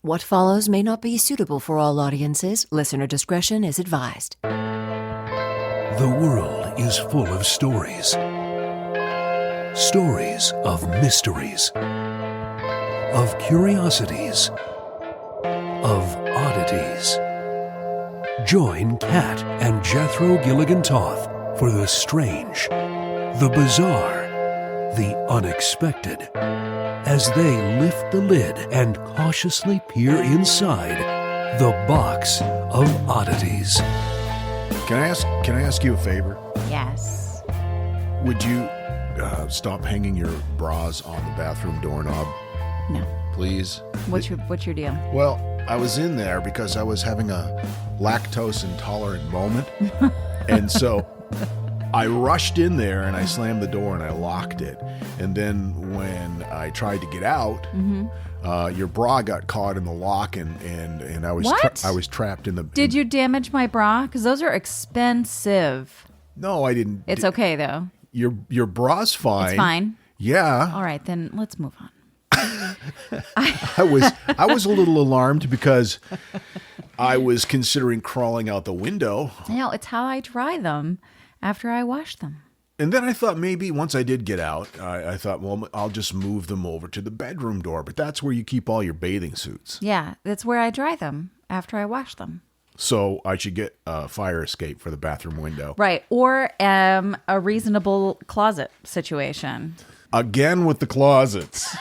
What follows may not be suitable for all audiences. Listener discretion is advised. The world is full of stories. Stories of mysteries, of curiosities, of oddities. Join Kat and Jethro Gilligan-Toth for the strange, the bizarre, the unexpected, as they lift the lid and cautiously peer inside the box of oddities. Can I ask you a favor? Yes. Would you stop hanging your bras on the bathroom doorknob, No. please? What's your deal? Well, I was in there because I was having a lactose intolerant moment. And so I rushed in there and I slammed the door and I locked it. And then when I tried to get out, your bra got caught in the lock and I was What? I was trapped in the... Did you damage my bra? Because those are expensive. No, I didn't. It's okay, though. Your bra's fine. It's fine. Yeah. All right, then let's move on. I was a little alarmed because I was considering crawling out the window. No, it's how I dry them after I wash them. And then I thought maybe once I did get out, I thought, well, I'll just move them over to the bedroom door. But that's where you keep all your bathing suits. Yeah, that's where I dry them after I wash them. So I should get a fire escape for the bathroom window. Right, or a reasonable closet situation. Again with the closets.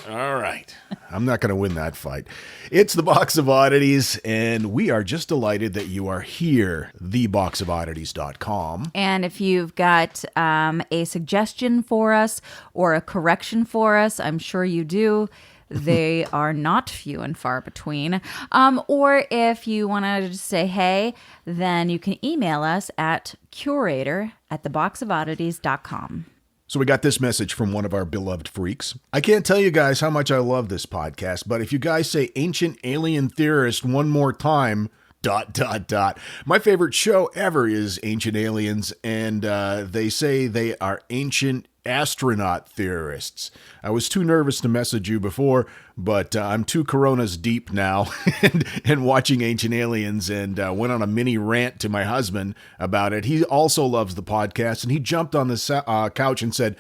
All right. I'm not going to win that fight. It's the Box of Oddities, and we are just delighted that you are here, theboxofoddities.com. And if you've got a suggestion for us or a correction for us, I'm sure you do. They are not few and far between. Or if you want to just say hey, then you can email us at curator@theboxofoddities.com. So we got this message from one of our beloved freaks. I can't tell you guys how much I love this podcast, but if you guys say ancient alien theorist one more time, ... My favorite show ever is Ancient Aliens, and they say they are ancient astronaut theorists. I was too nervous to message you before, but I'm 2 Coronas deep now and watching Ancient Aliens, and went on a mini rant to my husband about it. He also loves the podcast, and he jumped on the couch and said,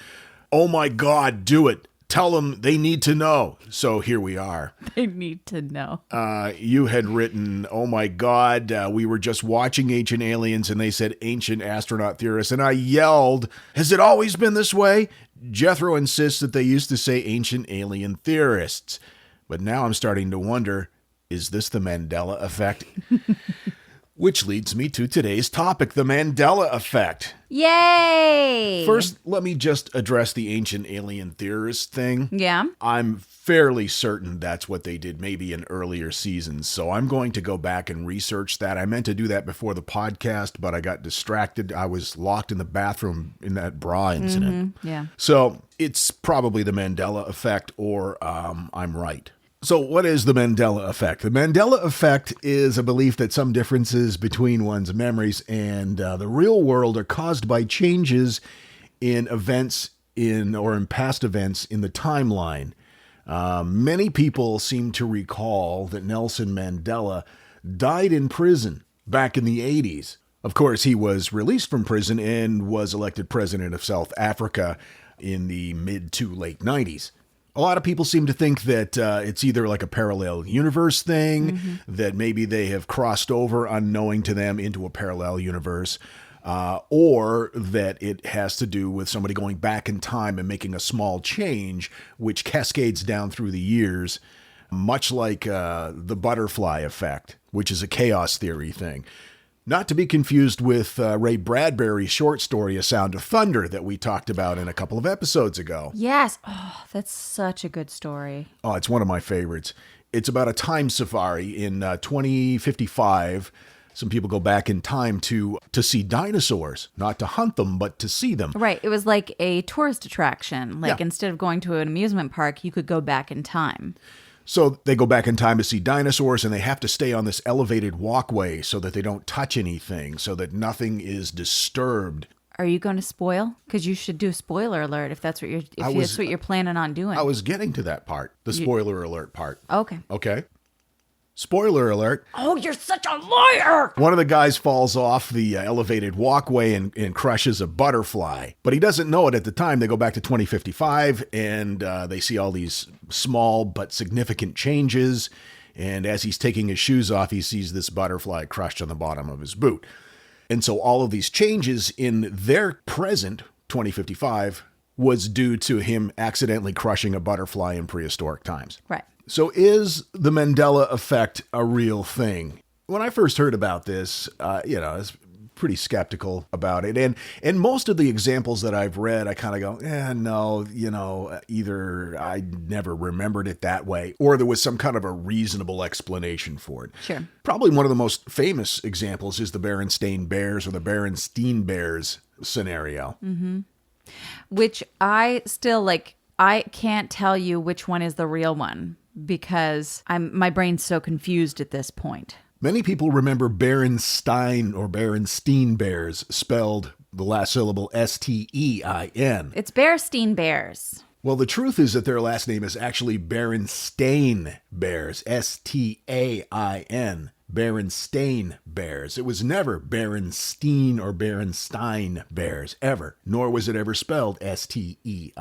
"Oh my God, do it. Tell them they need to know." So here we are. They need to know. You had written, "Oh my God, we were just watching Ancient Aliens and they said ancient astronaut theorists." And I yelled, "Has it always been this way?" Jethro insists that they used to say ancient alien theorists. But now I'm starting to wonder, is this the Mandela Effect? Which leads me to today's topic, the Mandela Effect. Yay! First, let me just address the ancient alien theorist thing. Yeah. I'm fairly certain that's what they did maybe in earlier seasons, so I'm going to go back and research that. I meant to do that before the podcast, but I got distracted. I was locked in the bathroom in that bra incident. Yeah. So it's probably the Mandela Effect, or I'm right. So what is the Mandela Effect? The Mandela Effect is a belief that some differences between one's memories and the real world are caused by changes in events in past events in the timeline. Many people seem to recall that Nelson Mandela died in prison back in the 80s. Of course, he was released from prison and was elected president of South Africa in the mid to late 90s. A lot of people seem to think that it's either like a parallel universe thing, that maybe they have crossed over unknowing to them into a parallel universe, or that it has to do with somebody going back in time and making a small change, which cascades down through the years, much like the butterfly effect, which is a chaos theory thing. Not to be confused with Ray Bradbury's short story, A Sound of Thunder, that we talked about in a couple of episodes ago. Yes. Oh, that's such a good story. Oh, it's one of my favorites. It's about a time safari in 2055. Some people go back in time to see dinosaurs, not to hunt them, but to see them. Right. It was like a tourist attraction. Like Yeah. instead of going to an amusement park, you could go back in time. So they go back in time to see dinosaurs, and they have to stay on this elevated walkway so that they don't touch anything, so that nothing is disturbed. Are you going to spoil? Because you should do spoiler alert if that's what you're planning on doing. I was getting to that part, the spoiler alert part. Okay. Okay. Spoiler alert. Oh, you're such a liar! One of the guys falls off the elevated walkway and crushes a butterfly. But he doesn't know it at the time. They go back to 2055 and they see all these small but significant changes. And as he's taking his shoes off, he sees this butterfly crushed on the bottom of his boot. And so all of these changes in their present, 2055, was due to him accidentally crushing a butterfly in prehistoric times. Right. So is the Mandela effect a real thing? When I first heard about this, I was pretty skeptical about it. And most of the examples that I've read, I kind of go, no, either I never remembered it that way, or there was some kind of a reasonable explanation for it. Sure. Probably one of the most famous examples is the Berenstain Bears or the Berenstein Bears scenario. Mm-hmm. Which I still I can't tell you which one is the real one because my brain's so confused at this point. Many people remember Berenstein or Berenstein Bears, spelled the last syllable Stein. It's Berenstein Bears. Well, the truth is that their last name is actually Berenstain Bears, Stain, Berenstain Bears. It was never Berenstein or Berenstein Bears, ever, nor was it ever spelled Stein.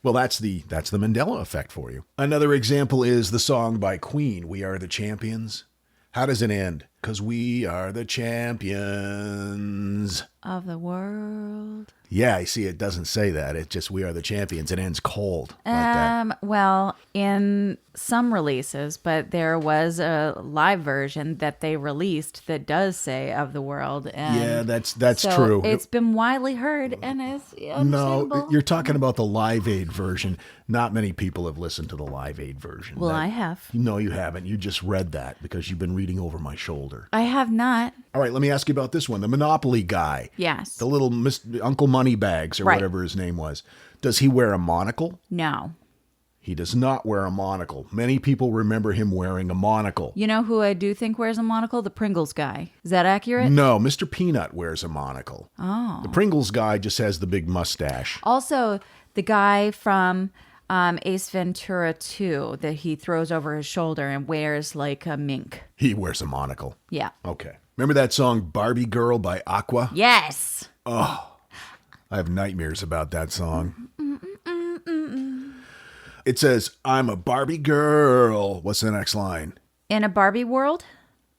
Well, that's the Mandela effect for you. Another example is the song by Queen, We Are the Champions. How does it end? 'Cause we are the champions of the world. Yeah, I see. It doesn't say that. It just, we are the champions. It ends cold like that. Well, in some releases, but there was a live version that they released that does say of the world. And Yeah, that's so true. It's been widely heard and it's understandable. No, you're talking about the Live Aid version. Not many people have listened to the Live Aid version. Well, I have. No, you haven't. You just read that because you've been reading over my shoulder. I have not. All right, let me ask you about this one. The Monopoly guy. Yes. The little Uncle Moneybags or Right. whatever his name was. Does he wear a monocle? No. He does not wear a monocle. Many people remember him wearing a monocle. You know who I do think wears a monocle? The Pringles guy. Is that accurate? No, Mr. Peanut wears a monocle. Oh. The Pringles guy just has the big mustache. Also, the guy from Ace Ventura 2 that he throws over his shoulder and wears like a mink. He wears a monocle. Yeah. Okay. Remember that song Barbie Girl by Aqua? Yes. I have nightmares about that song. It says, I'm a Barbie girl. What's the next line? In a Barbie world?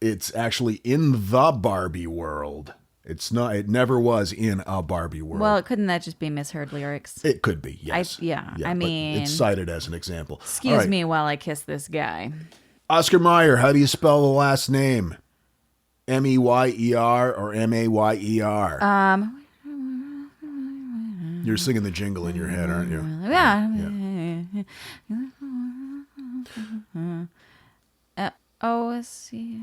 It's actually in the Barbie world. It's not. It never was in a Barbie world. Well, couldn't that just be misheard lyrics? It could be, yes. I but mean, it's cited as an example. Excuse All right. me while I kiss this guy. Oscar Mayer, how do you spell the last name? Meyer or Mayer? You're singing the jingle in your head, aren't you? Yeah. O-S-C.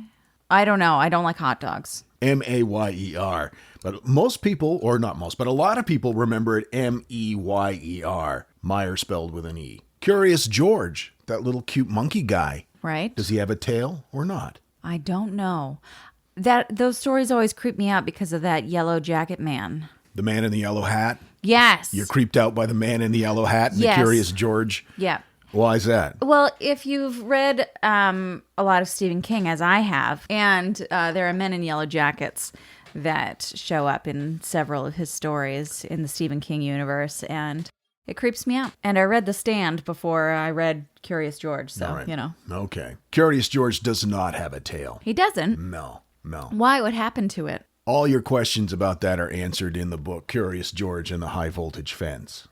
I don't know. I don't like hot dogs. Mayer. But most people, or not most, but a lot of people remember it Meyer. Meyer spelled with an E. Curious George, that little cute monkey guy. Right? Does he have a tail or not? I don't know. Those stories always creep me out because of that yellow jacket man. The man in the yellow hat? Yes. You're creeped out by the man in the yellow hat and Yes. the Curious George? Yeah. Why is that? Well, if you've read a lot of Stephen King, as I have, and there are men in yellow jackets that show up in several of his stories in the Stephen King universe, and it creeps me out. And I read The Stand before I read Curious George, so, All right. you know. Okay. Curious George does not have a tail. He doesn't. No. Why? What happened to it? All your questions about that are answered in the book Curious George and the High Voltage Fence.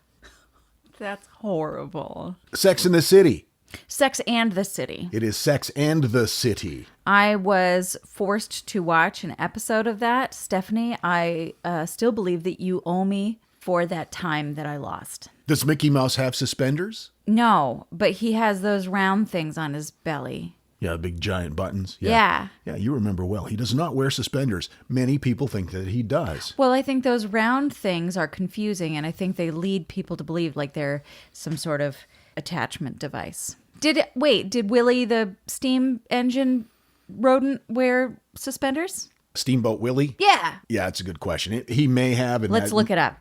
That's horrible. Sex and the City. Sex and the City. It is Sex and the City. I was forced to watch an episode of that. Stephanie, I still believe that you owe me for that time that I lost. Does Mickey Mouse have suspenders? No, but he has those round things on his belly. Yeah, big giant buttons. Yeah. Yeah, you remember well. He does not wear suspenders. Many people think that he does. Well, I think those round things are confusing, and I think they lead people to believe like they're some sort of attachment device. Did Willie the steam engine rodent wear suspenders? Steamboat Willie? Yeah. Yeah, it's a good question. He may have. And Let's look it up.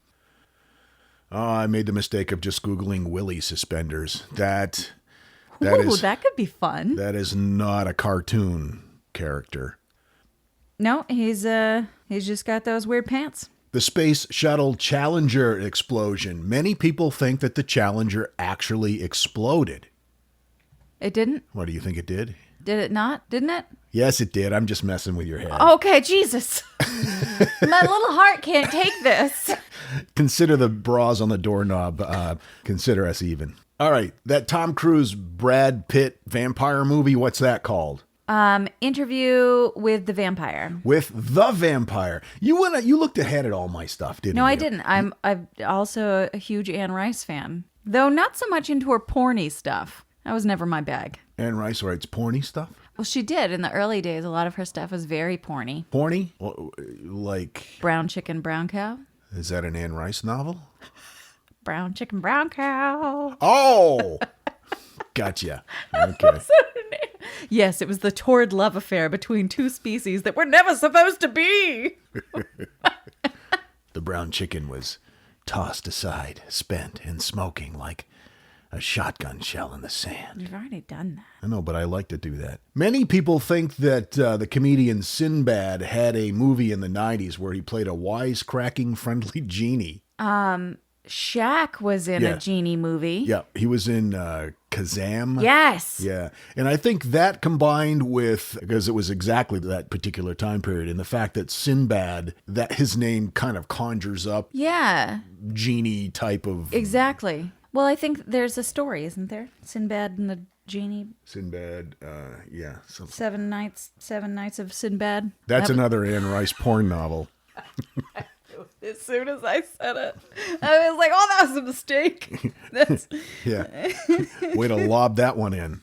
Oh, I made the mistake of just Googling Willie suspenders. That Ooh, is that could be fun. that is not a cartoon character. No, he's just got those weird pants. The Space Shuttle Challenger explosion. Many people think that the Challenger actually exploded. It didn't? What do you think it did? Did it not? Didn't it? Yes, it did. I'm just messing with your head. Okay, Jesus. My little heart can't take this. Consider the bras on the doorknob. Consider us even. All right. That Tom Cruise, Brad Pitt vampire movie, what's that called? Interview with the Vampire. With the Vampire. You looked ahead at all my stuff, didn't you? No, I didn't. I'm also a huge Anne Rice fan, though not so much into her porny stuff. That was never my bag. Anne Rice writes porny stuff? Well, she did in the early days. A lot of her stuff was very porny. Porny? Like, Brown chicken, brown cow. is that an Anne Rice novel? Brown chicken, brown cow. Oh! Gotcha. Okay. Yes, it was the torrid love affair between two species that were never supposed to be. The brown chicken was tossed aside, spent, and smoking like a shotgun shell in the sand. You've already done that. I know, but I like to do that. Many people think that the comedian Sinbad had a movie in the 90s where he played a wisecracking, friendly genie. Shaq was in a genie movie. Yeah, he was in Kazam. Yes. Yeah, and I think that combined with, because it was exactly that particular time period, and the fact that Sinbad, that his name kind of conjures up Yeah, genie type of... exactly. Well, I think there's a story, isn't there? Sinbad and the genie. Sinbad, yeah. So 7 nights of Sinbad. that's another Anne Rice porn novel. As soon as I said it, I was like, "Oh, that was a mistake." That's... Yeah. Way to lob that one in.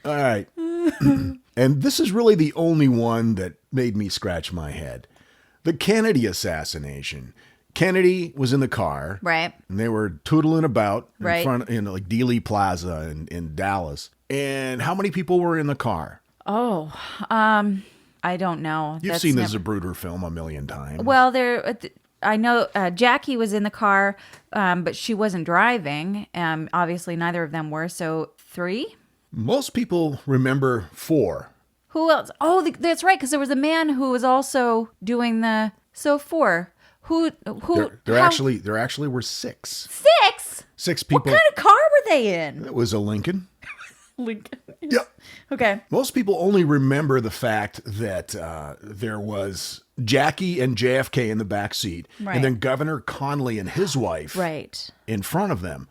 All right. And this is really the only one that made me scratch my head. The Kennedy assassination. Kennedy was in the car. Right. And they were tootling about in Right. front in like Dealey Plaza in Dallas. And how many people were in the car? Oh, I don't know. You've seen the Zapruder film a million times. Well, I know Jackie was in the car, but she wasn't driving. Obviously, neither of them were. So 3. Most people remember 4. Who else? Oh, that's right. Because there was a man who was also doing the 4. Who? There actually were 6. 6. 6 people. What kind of car were they in? It was a Lincoln. Lincoln. Yeah. Okay. Most people only remember the fact that there was Jackie and JFK in the back seat, Right. and then Governor Connolly and his wife Right. in front of them.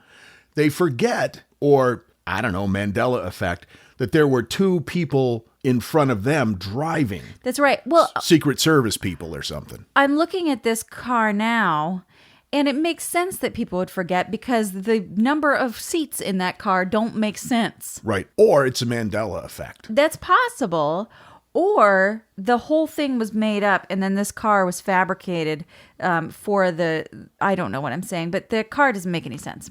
They forget, or I don't know, Mandela Effect, that there were 2 people in front of them driving. That's right. Well, Secret Service people or something. I'm looking at this car now, and it makes sense that people would forget because the number of seats in that car don't make sense. Right. Or it's a Mandela Effect. That's possible. Or the whole thing was made up and then this car was fabricated for I don't know what I'm saying, but the car doesn't make any sense.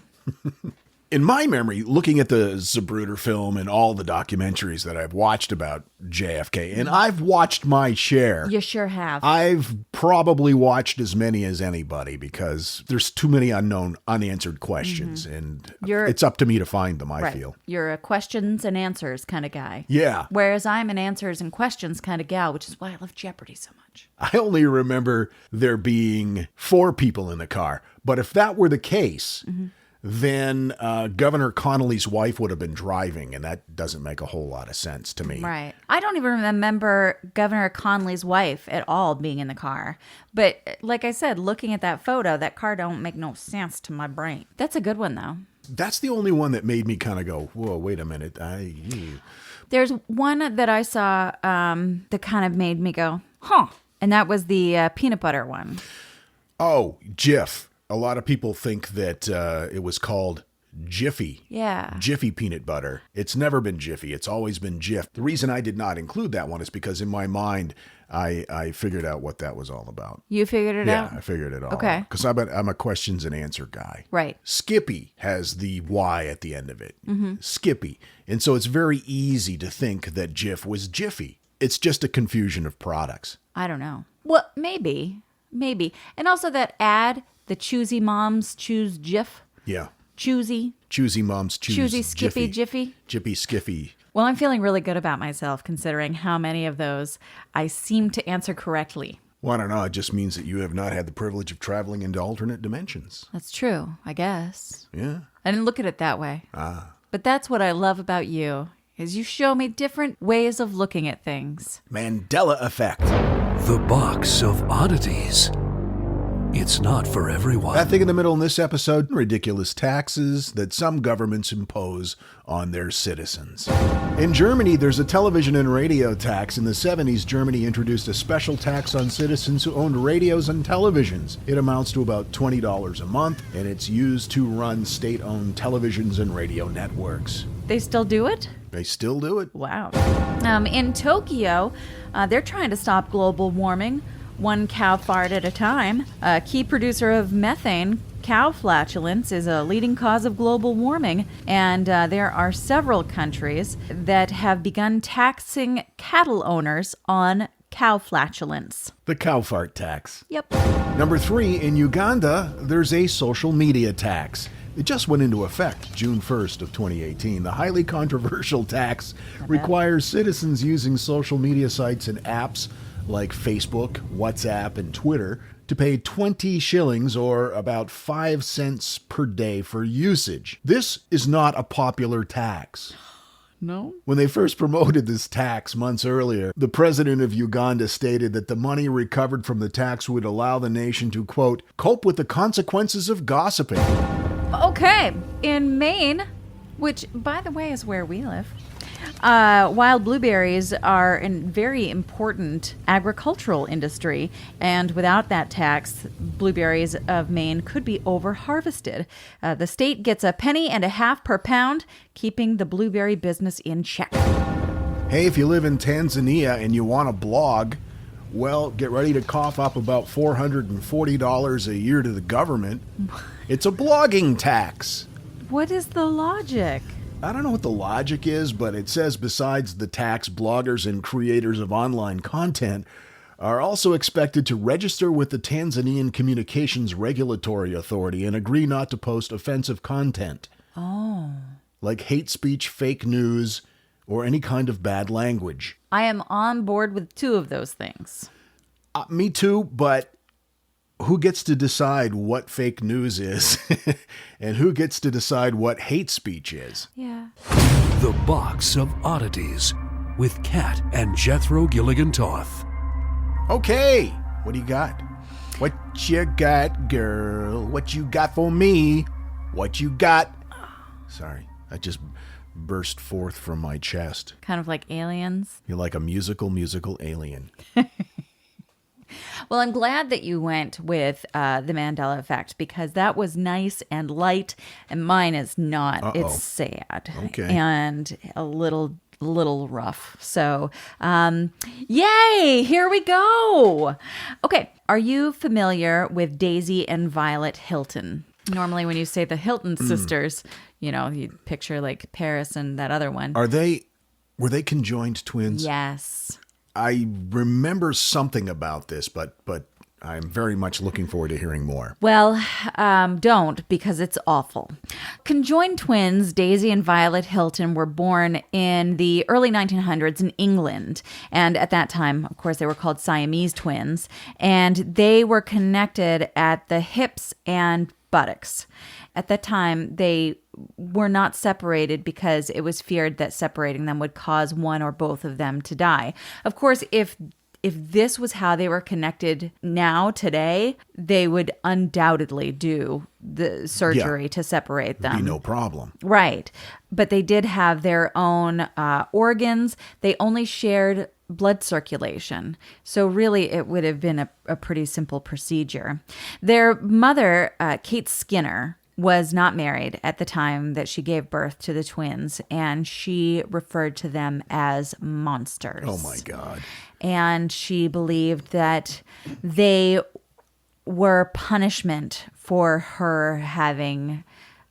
In my memory, looking at the Zapruder film and all the documentaries that I've watched about JFK, and I've watched my share. You sure have. I've probably watched as many as anybody because there's too many unanswered questions, and it's up to me to find them, I feel. You're a questions and answers kind of guy. Yeah. Whereas I'm an answers and questions kind of gal, which is why I love Jeopardy so much. I only remember there being 4 people in the car, but if that were the case... then Governor Connolly's wife would have been driving, and that doesn't make a whole lot of sense to me. Right. I don't even remember Governor Connolly's wife at all being in the car. But like I said, looking at that photo, that car don't make no sense to my brain. That's a good one, though. That's the only one that made me kind of go, whoa, wait a minute. There's one that I saw that kind of made me go, huh. And that was the peanut butter one. Oh, Jif. A lot of people think that it was called Jiffy. Yeah. Jiffy peanut butter. It's never been Jiffy. It's always been Jif. The reason I did not include that one is because in my mind, I figured out what that was all about. You figured it out? Yeah, I figured it all Okay. out. Because I'm a questions and answer guy. Right. Skippy has the Y at the end of it. Mm-hmm. Skippy. And so it's very easy to think that Jif was Jiffy. It's just a confusion of products. I don't know. Well, maybe. And also that ad, the choosy moms choose Jif. Yeah. Choosy. Choosy moms choose Choosy, Skippy, Jiffy. Jiffy, Skiffy. Well, I'm feeling really good about myself considering how many of those I seem to answer correctly. Well, I don't know. It just means that you have not had the privilege of traveling into alternate dimensions. That's true, I guess. Yeah. I didn't look at it that way. But that's what I love about you, is you show me different ways of looking at things. Mandela Effect. The Box of Oddities. It's not for everyone. That thing in the middle in this episode, ridiculous taxes that some governments impose on their citizens. In Germany, there's a television and radio tax. In the 70s, Germany introduced a special tax on citizens who owned radios and televisions. It amounts to about $20 a month, and it's used to run state-owned televisions and radio networks. They still do it? They still do it. Wow. In Tokyo, they're trying to stop global warming, one cow fart at a time. A key producer of methane, cow flatulence, is a leading cause of global warming, and there are several countries that have begun taxing cattle owners on cow flatulence. The cow fart tax. Yep. Number 3, in Uganda, there's a social media tax. It just went into effect June 1st of 2018. The highly controversial tax requires citizens using social media sites and apps like Facebook, WhatsApp, and Twitter to pay 20 shillings or about 5 cents per day for usage. This is not a popular tax. No? When they first promoted this tax months earlier, the president of Uganda stated that the money recovered from the tax would allow the nation to, quote, cope with the consequences of gossiping. Okay. In Maine, which, by the way, is where we live, wild blueberries are a very important agricultural industry, and without that tax, blueberries of Maine could be over-harvested. The state gets a penny and a half per pound, keeping the blueberry business in check. Hey, if you live in Tanzania and you want to blog, well, get ready to cough up about $440 a year to the government. It's a blogging tax. What is the logic? I don't know what the logic is, but it says besides the tax, bloggers and creators of online content are also expected to register with the Tanzanian Communications Regulatory Authority and agree not to post offensive content. Oh. Like hate speech, fake news, or any kind of bad language. I am on board with 2 of those things. Me too, but who gets to decide what fake news is and who gets to decide what hate speech is? Yeah. The Box of Oddities with Kat and Jethro Gilligan Toth. Okay, what do you got? What you got, girl? What you got for me? What you got? Sorry, I just burst forth from my chest. Kind of like aliens. You're like a musical alien. Well, I'm glad that you went with the Mandela Effect because that was nice and light, and mine is not. Uh-oh. It's sad. Okay. And a little rough. So, yay! Here we go. Okay, are you familiar with Daisy and Violet Hilton? Normally, when you say the Hilton Sisters, you picture like Paris and that other one. Were they conjoined twins? Yes. I remember something about this, but I'm very much looking forward to hearing more. Well, don't, because it's awful. Conjoined twins, Daisy and Violet Hilton, were born in the early 1900s in England. And at that time, of course, they were called Siamese twins. And they were connected at the hips and buttocks. At that time, they were not separated because it was feared that separating them would cause one or both of them to die. Of course, if this was how they were connected now, today, they would undoubtedly do the surgery to separate them. Be no problem. Right. But they did have their own organs. They only shared blood circulation. So really, it would have been a pretty simple procedure. Their mother, Kate Skinner, was not married at the time that she gave birth to the twins, and she referred to them as monsters. Oh, my God. And she believed that they were punishment for her having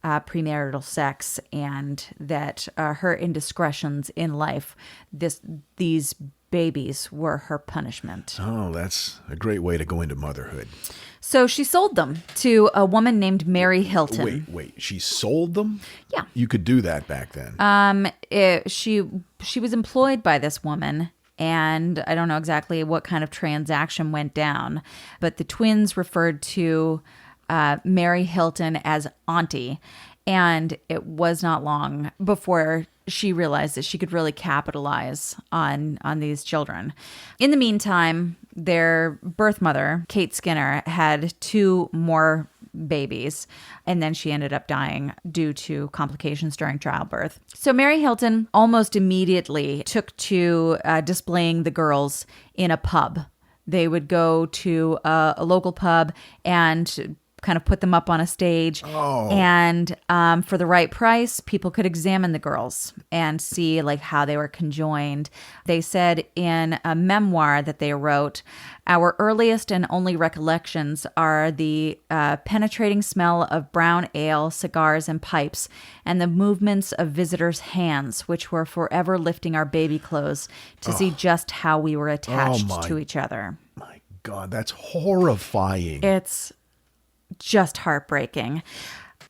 premarital sex, and that her indiscretions in life, these babies were her punishment. Oh, that's a great way to go into motherhood. So she sold them to a woman named Mary Hilton. Wait. She sold them? Yeah. You could do that back then. She was employed by this woman, and I don't know exactly what kind of transaction went down, but the twins referred to Mary Hilton as Auntie, and it was not long before she realized that she could really capitalize on these children. In the meantime, their birth mother, Kate Skinner, had 2 more babies, and then she ended up dying due to complications during childbirth. So Mary Hilton almost immediately took to displaying the girls in a pub. They would go to a local pub and kind of put them up on a stage. And for the right price, people could examine the girls and see like how they were conjoined. They said in a memoir that they wrote, "Our earliest and only recollections are the penetrating smell of brown ale, cigars, and pipes, and the movements of visitors' hands, which were forever lifting our baby clothes to see just how we were attached to each other." My God, that's horrifying. It's just heartbreaking.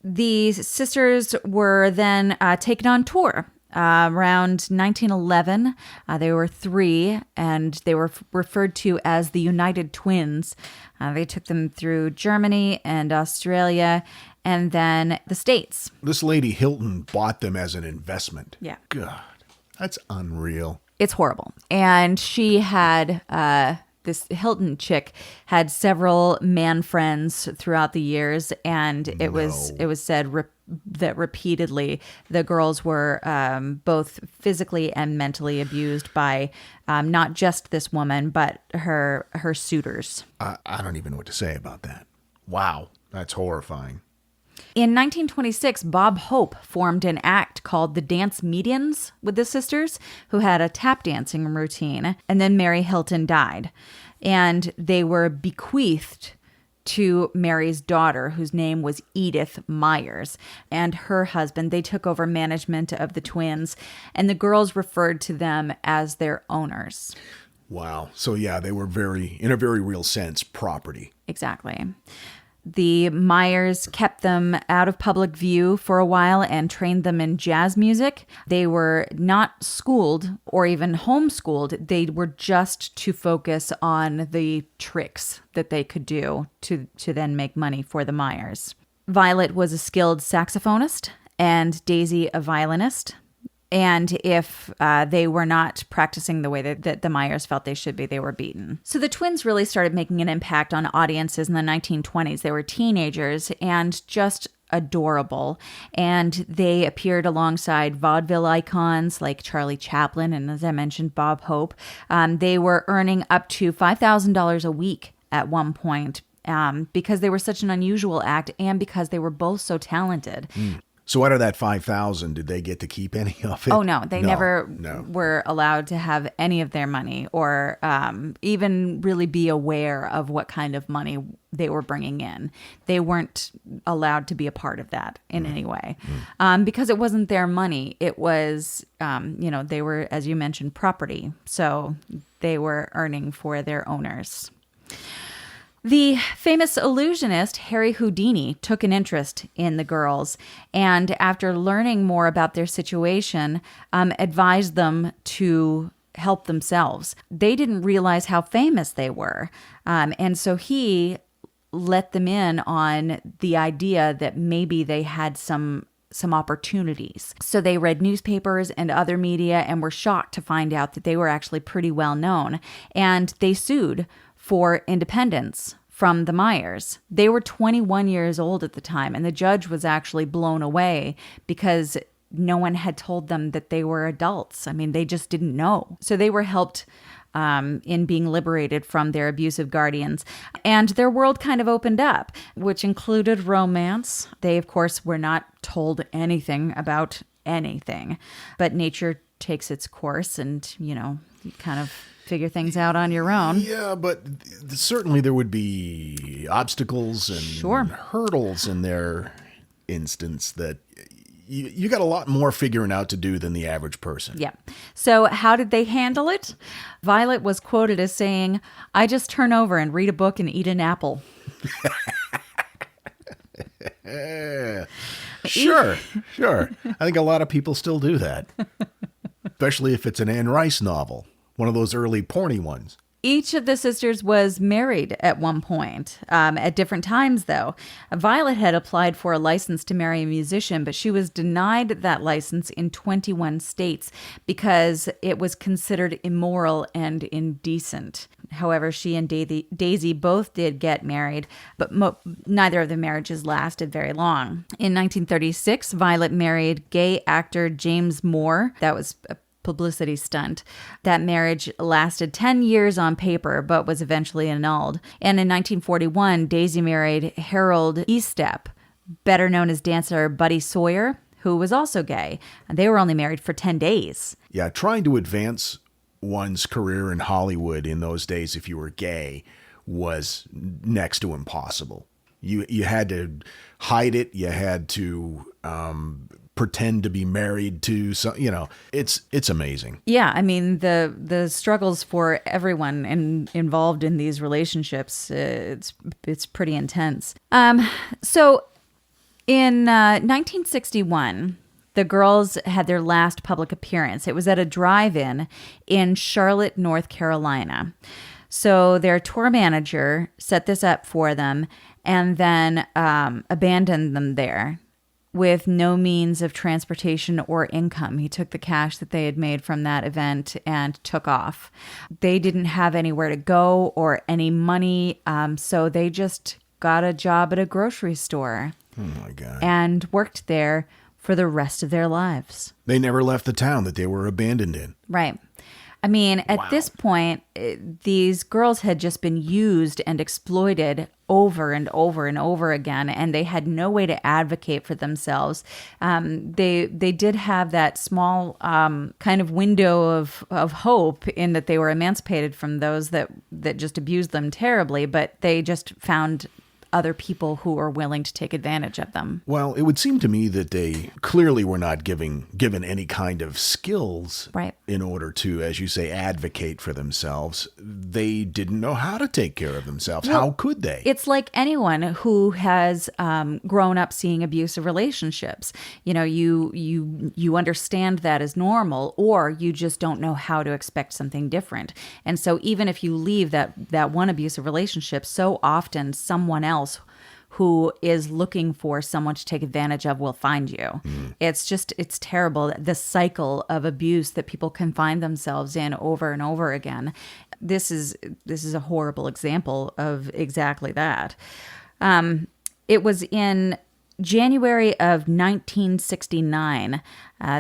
The sisters were then taken on tour around 1911. They were 3, and they were referred to as the United Twins. They took them through Germany and Australia, and then the States. This lady Hilton bought them as an investment. Yeah. God, that's unreal. It's horrible. And she had... this Hilton chick had several man friends throughout the years, and it was said that repeatedly the girls were both physically and mentally abused by not just this woman, but her suitors. I don't even know what to say about that. Wow, that's horrifying. In 1926, Bob Hope formed an act called the Dance Medians with the sisters, who had a tap dancing routine, and then Mary Hilton died. And they were bequeathed to Mary's daughter, whose name was Edith Myers, and her husband. They took over management of the twins, and the girls referred to them as their owners. Wow. So yeah, they were in a very real sense, property. Exactly. The Myers kept them out of public view for a while and trained them in jazz music. They were not schooled or even homeschooled. They were just to focus on the tricks that they could do to then make money for the Myers. Violet was a skilled saxophonist and Daisy a violinist. And if they were not practicing the way that the Myers felt they should be, they were beaten. So the twins really started making an impact on audiences in the 1920s. They were teenagers and just adorable. And they appeared alongside vaudeville icons like Charlie Chaplin and, as I mentioned, Bob Hope. They were earning up to $5,000 a week at one point because they were such an unusual act and because they were both so talented. So out of that 5,000, did they get to keep any of it? Oh, no. They never were allowed to have any of their money or even really be aware of what kind of money they were bringing in. They weren't allowed to be a part of that in any way because it wasn't their money. It was, they were, as you mentioned, property. So they were earning for their owners. The famous illusionist Harry Houdini took an interest in the girls and after learning more about their situation, advised them to help themselves. They didn't realize how famous they were. And so he let them in on the idea that maybe they had some opportunities. So they read newspapers and other media and were shocked to find out that they were actually pretty well known. And they sued for independence from the Myers. They were 21 years old at the time, and the judge was actually blown away because no one had told them that they were adults. I mean, they just didn't know. So they were helped in being liberated from their abusive guardians. And their world kind of opened up, which included romance. They, of course, were not told anything about anything, but nature takes its course and, you kind of figure things out on your own. Yeah, but certainly there would be obstacles and hurdles in their instance that you got a lot more figuring out to do than the average person. Yeah. So how did they handle it? Violet was quoted as saying, "I just turn over and read a book and eat an apple." Sure. I think a lot of people still do that, especially if it's an Anne Rice novel, one of those early porny ones. Each of the sisters was married at one point, at different times, though. Violet had applied for a license to marry a musician, but she was denied that license in 21 states because it was considered immoral and indecent. However, she and Daisy both did get married, but neither of the marriages lasted very long. In 1936, Violet married gay actor James Moore. That was a publicity stunt. That marriage lasted 10 years on paper, but was eventually annulled. And in 1941, Daisy married Harold Estep, better known as dancer Buddy Sawyer, who was also gay. And they were only married for 10 days. Yeah, trying to advance one's career in Hollywood in those days, if you were gay, was next to impossible. You had to hide it. You had to pretend to be married to some, it's amazing. Yeah, I mean the struggles for everyone involved in these relationships, it's pretty intense. So in 1961, the girls had their last public appearance. It was at a drive-in in Charlotte, North Carolina. So their tour manager set this up for them and then abandoned them there with no means of transportation or income. He took the cash that they had made from that event and took off. They didn't have anywhere to go or any money, so they just got a job at a grocery store. Oh my God. And worked there for the rest of their lives. They never left the town that they were abandoned in. Right. I mean, at this point, these girls had just been used and exploited over and over and over again, and they had no way to advocate for themselves. They did have that small kind of window of hope in that they were emancipated from those that just abused them terribly, but they just found other people who are willing to take advantage of them. Well, it would seem to me that they clearly were not given any kind of skills in order to, as you say, advocate for themselves. They didn't know how to take care of themselves. Well, how could they? It's like anyone who has grown up seeing abusive relationships. You understand that as normal, or you just don't know how to expect something different. And so even if you leave that one abusive relationship, so often someone else who is looking for someone to take advantage of will find you. It's terrible, the cycle of abuse that people can find themselves in over and over again. This is a horrible example of exactly that. It was in January of 1969,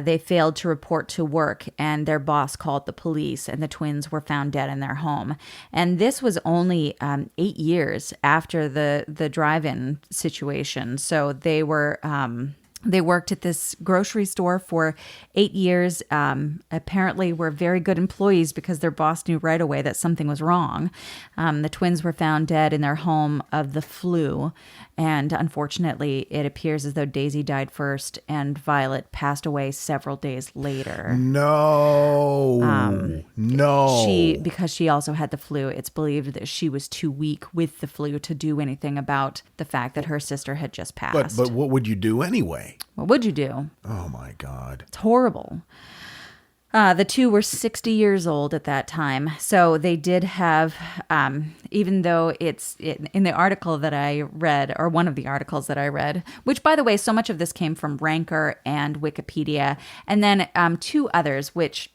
they failed to report to work, and their boss called the police, and the twins were found dead in their home. And this was only 8 years after the drive-in situation. So they were they worked at this grocery store for 8 years. Apparently were very good employees because their boss knew right away that something was wrong. The twins were found dead in their home of the flu. And unfortunately, it appears as though Daisy died first and Violet passed away several days later. No. Because she also had the flu, it's believed that she was too weak with the flu to do anything about the fact that her sister had just passed. But what would you do anyway? What would you do? Oh, my God. It's horrible. The two were 60 years old at that time. So they did have, even though in the article that I read, or one of the articles that I read, which, by the way, so much of this came from Ranker and Wikipedia, and then two others, which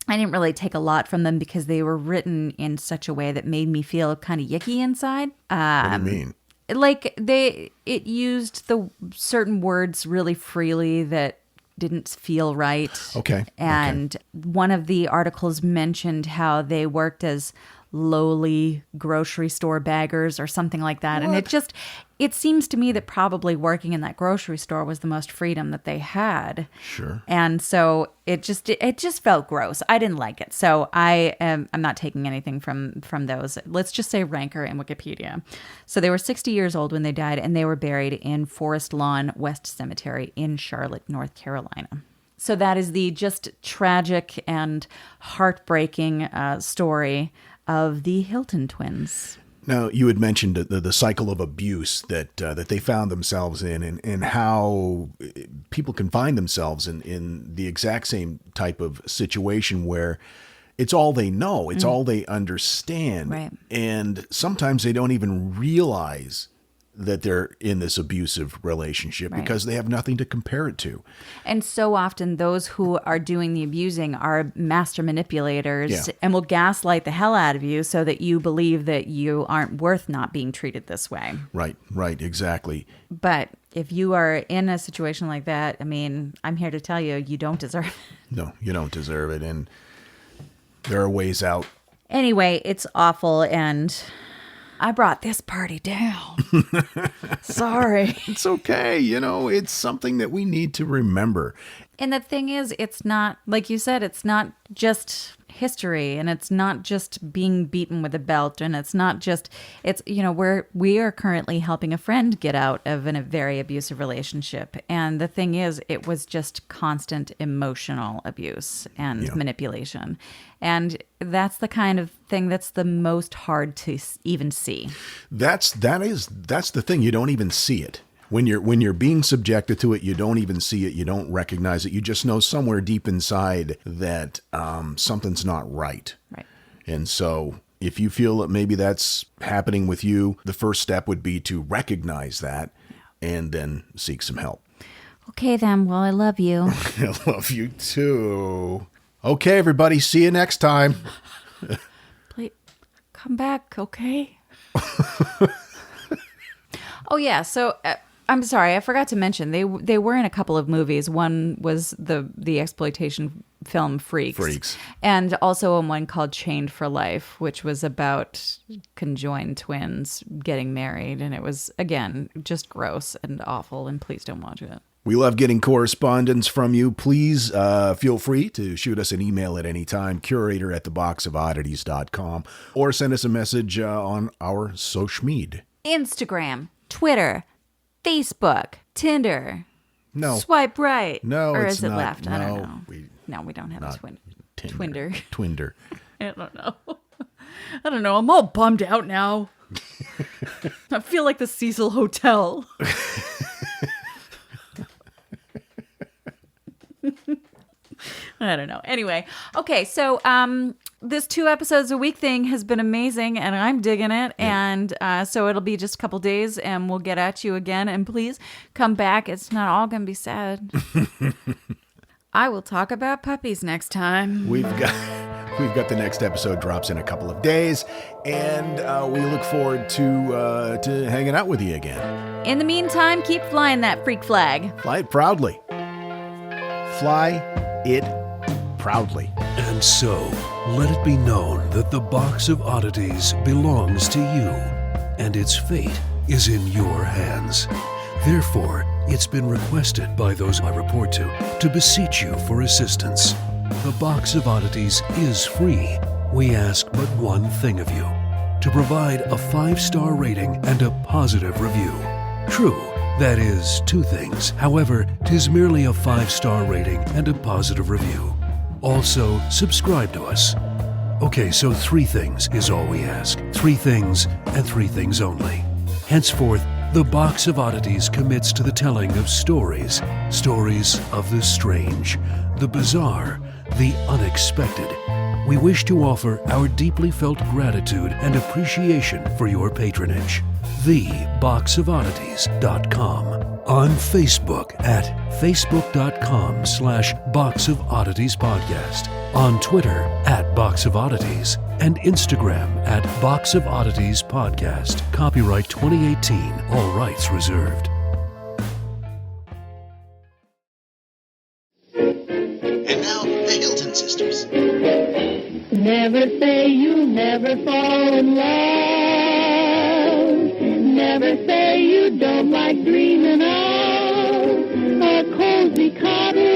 I didn't really take a lot from them because they were written in such a way that made me feel kind of yucky inside. What do you mean? Like it used the certain words really freely that didn't feel right. Okay. And one of the articles mentioned how they worked as lowly grocery store baggers or something like that. And it seems to me that probably working in that grocery store was the most freedom that they had. Sure. And so it just felt gross. I didn't like it. So I'm not taking anything from those. Let's just say Ranker and Wikipedia. So they were 60 years old when they died, and they were buried in Forest Lawn West Cemetery in Charlotte, North Carolina. So that is the just tragic and heartbreaking story of the Hilton twins. Now, you had mentioned the cycle of abuse that they found themselves in, and how people can find themselves in the exact same type of situation where it's all they know, it's all they understand. Right. And sometimes they don't even realize that they're in this abusive relationship because they have nothing to compare it to. And so often those who are doing the abusing are master manipulators and will gaslight the hell out of you so that you believe that you aren't worth not being treated this way. Right, exactly. But if you are in a situation like that, I mean, I'm here to tell you, you don't deserve it. No, you don't deserve it. And there are ways out. Anyway, it's awful, and I brought this party down. Sorry. It's okay. It's something that we need to remember. And the thing is, it's not, like you said, it's not just history, and it's not just being beaten with a belt, and it's not just, we are currently helping a friend get out of a very abusive relationship. And the thing is, it was just constant emotional abuse and manipulation. And that's the kind of thing that's the most hard to even see. That's the thing. You don't even see it. When you're being subjected to it, you don't even see it. You don't recognize it. You just know somewhere deep inside that something's not right. Right. And so if you feel that maybe that's happening with you, the first step would be to recognize that and then seek some help. Okay, then. Well, I love you. I love you too. Okay, everybody. See you next time. Please come back, okay? Oh, yeah. So I'm sorry, I forgot to mention they were in a couple of movies. One was the exploitation film Freaks, and also in one called Chained for Life, which was about conjoined twins getting married, and it was again just gross and awful. And please don't watch it. We love getting correspondence from you. Please feel free to shoot us an email at any time, curator@theboxofoddities.com, or send us a message on our social media. Instagram, Twitter, Facebook, Tinder. No. Swipe right. No, or it's is it not. left? I don't No, know. We don't have a Twinder. Twinder. I don't know. I'm all bummed out now. I feel like the Cecil Hotel. I don't know. Anyway, okay, so this 2 episodes a week thing has been amazing, and I'm digging it. Yeah. And so it'll be just a couple days, and we'll get at you again. And please come back. It's not all going to be sad. I will talk about puppies next time. We've got the next episode drops in a couple of days, and we look forward to hanging out with you again. In the meantime, keep flying that freak flag. Fly it proudly. Fly it proudly. And so, let it be known that the Box of Oddities belongs to you, and its fate is in your hands. Therefore, it's been requested by those I report to beseech you for assistance. The Box of Oddities is free. We ask but one thing of you, to provide a 5-star rating and a positive review. True, that is 2 things. However, 'tis merely a 5-star rating and a positive review. Also, subscribe to us. Okay, so 3 things is all we ask. 3 things and 3 things only. Henceforth, the Box of Oddities commits to the telling of stories. Stories of the strange, the bizarre, the unexpected. We wish to offer our deeply felt gratitude and appreciation for your patronage. TheBoxOfOddities.com. On Facebook at facebook.com/BoxOfOdditiesPodcast. On Twitter at Box of Oddities. And Instagram at Box of Oddities Podcast. Copyright 2018. All rights reserved. Never say you'll never fall in love. Never say you don't like dreaming of a cozy cottage